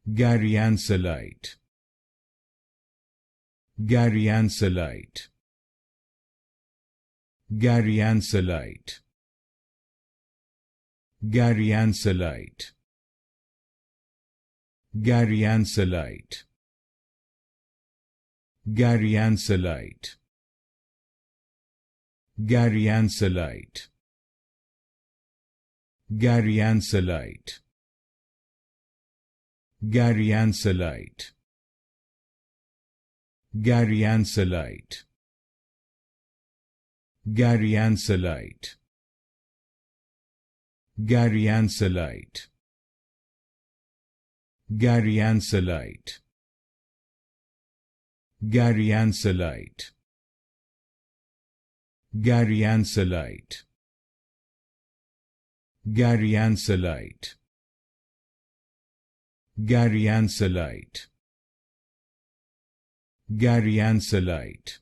Garyansellite, Garyansellite, Garyansellite, Garyansellite, Garyansellite, Garyansellite, Garyansellite, Garyansellite, Garyansellite, Garyansellite, Garyansellite, Garyansellite, Garyansellite, Garyansellite, Garyansellite, Garyansellite, Garyansellite, Garyansellite,